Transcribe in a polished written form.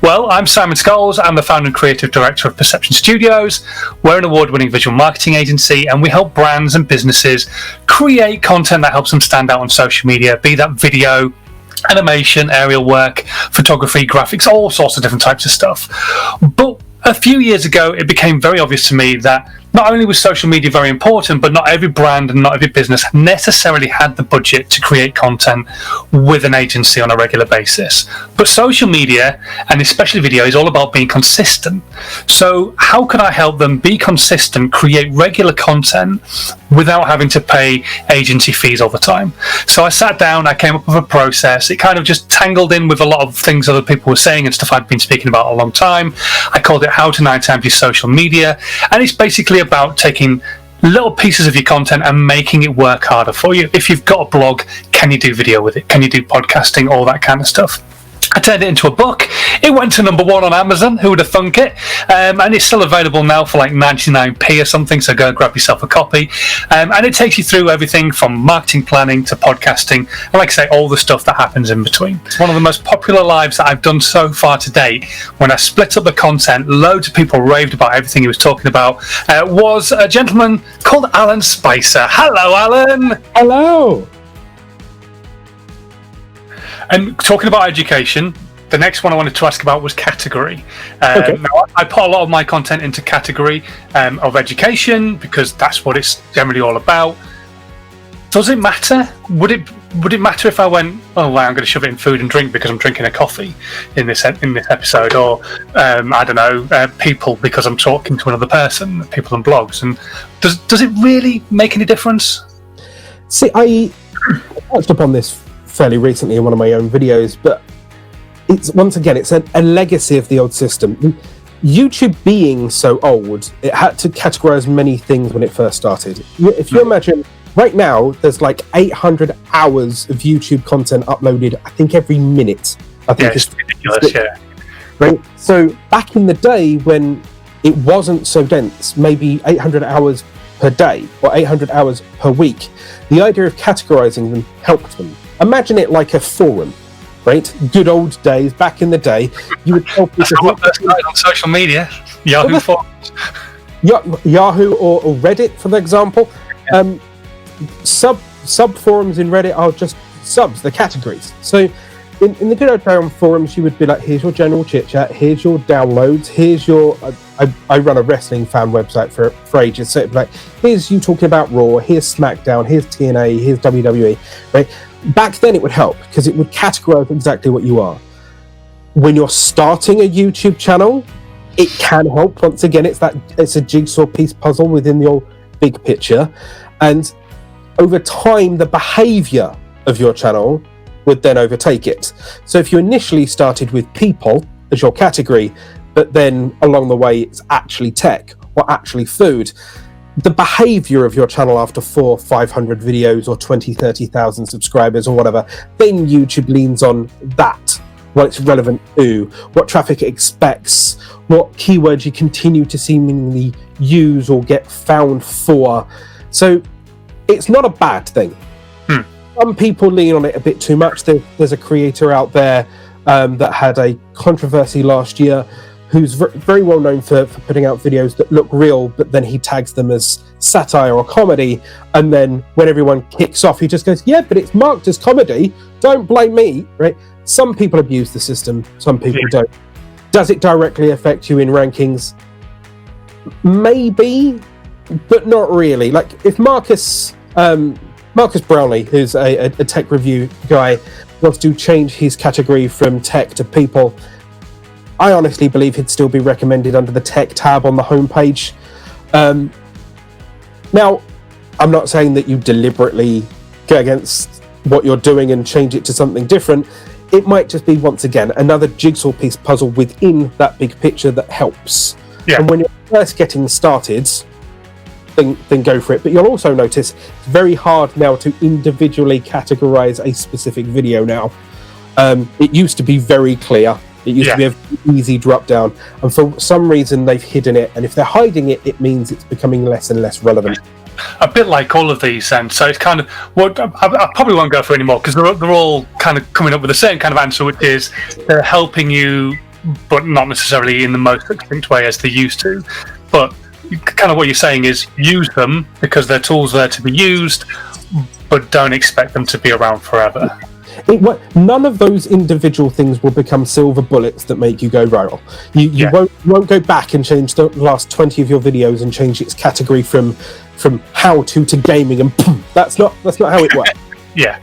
Well, I'm Simon Scholes. I'm the founder and creative director of Perception Studios. We're an award-winning visual marketing agency, and we help brands and businesses create content that helps them stand out on social media, be that video, animation, aerial work, photography, graphics, all sorts of different types of stuff. But a few years ago, it became very obvious to me that not only was social media very important, but not every brand and not every business necessarily had the budget to create content with an agency on a regular basis. But social media, and especially video, is all about being consistent. So how can I help them be consistent, create regular content without having to pay agency fees all the time? So I sat down, I came up with a process. It kind of just tangled in with a lot of things other people were saying and stuff I'd been speaking about a long time. I called it How to 9 Times Your Social Media, and it's basically about taking little pieces of your content and making it work harder for you. If you've got a blog, can you do video with it? Can you do podcasting? All that kind of stuff. I turned it into a book. It went to number 1 on Amazon. Who would have thunk it? And it's still available now for like 99p or something, so go and grab yourself a copy. And it takes you through everything from marketing planning to podcasting, and like I say, all the stuff that happens in between. It's one of the most popular lives that I've done so far to date. When I split up the content, loads of people raved about everything he was talking about. Was a gentleman called Alan Spicer. Hello, Alan. Hello. And talking about education, the next one I wanted to ask about was category. Okay. Now, I put a lot of my content into category of education because that's what it's generally all about. Does it matter? Would it matter if I went, oh, well, I'm going to shove it in food and drink because I'm drinking a coffee in this episode, or I don't know, people because I'm talking to another person, people and blogs, and does it really make any difference? See, I touched upon this fairly recently in one of my own videos, but it's a legacy of the old system. YouTube being so old, it had to categorize many things when it first started. If you imagine, right now, there's like 800 hours of YouTube content uploaded, I think, every minute. I think it's ridiculous, yeah. Right? So back in the day when it wasn't so dense, maybe 800 hours per day or 800 hours per week, the idea of categorizing them helped them. Imagine it like a forum, right? Good old days, back in the day, you would tell people... That's on social media, Yahoo forums. Yahoo or Reddit, for example. Sub forums in Reddit are just subs, they're categories. So in the good old days forums, you would be like, here's your general chit-chat, here's your downloads, here's your... I run a wrestling fan website for ages, so it'd be like, here's you talking about Raw, here's SmackDown, here's TNA, here's WWE, right? Back then it would help because it would categorize exactly what you are. When you're starting a YouTube channel, it can help. Once again, it's a jigsaw piece puzzle within your big picture, and over time the behavior of your channel would then overtake it. So if you initially started with people as your category, but then along the way it's actually tech or actually food, the behavior of your channel after 400-500 videos or 20,000-30,000 subscribers or whatever, then YouTube leans on that, what it's relevant to, what traffic it expects, what keywords you continue to seemingly use or get found for. So it's not a bad thing. Some people lean on it a bit too much. There's a creator out there that had a controversy last year who's very well known for putting out videos that look real, but then he tags them as satire or comedy, and then when everyone kicks off, he just goes, yeah, but it's marked as comedy, don't blame me, right? Some people abuse the system, some people don't. Does it directly affect you in rankings? Maybe, but not really. Like if Marcus Brownlee, who's a tech review guy, wants to change his category from tech to people, I honestly believe he'd still be recommended under the tech tab on the homepage. Now, I'm not saying that you deliberately go against what you're doing and change it to something different. It might just be, once again, another jigsaw piece puzzle within that big picture that helps. Yeah. And when you're first getting started, then go for it. But you'll also notice it's very hard now to individually categorize a specific video now. It used to be very clear. It used to be an easy drop down, and for some reason they've hidden it, and if they're hiding it, it means it's becoming less and less relevant. A bit like all of these, and so it's kind of what I probably won't go through anymore because they're all kind of coming up with the same kind of answer, which is they're helping you but not necessarily in the most succinct way as they used to. But kind of what you're saying is use them because they're tools there to be used, but don't expect them to be around forever. None of those individual things will become silver bullets that make you go viral. You won't go back and change the last 20 of your videos and change its category from how to gaming, and that's not how it works. Yeah.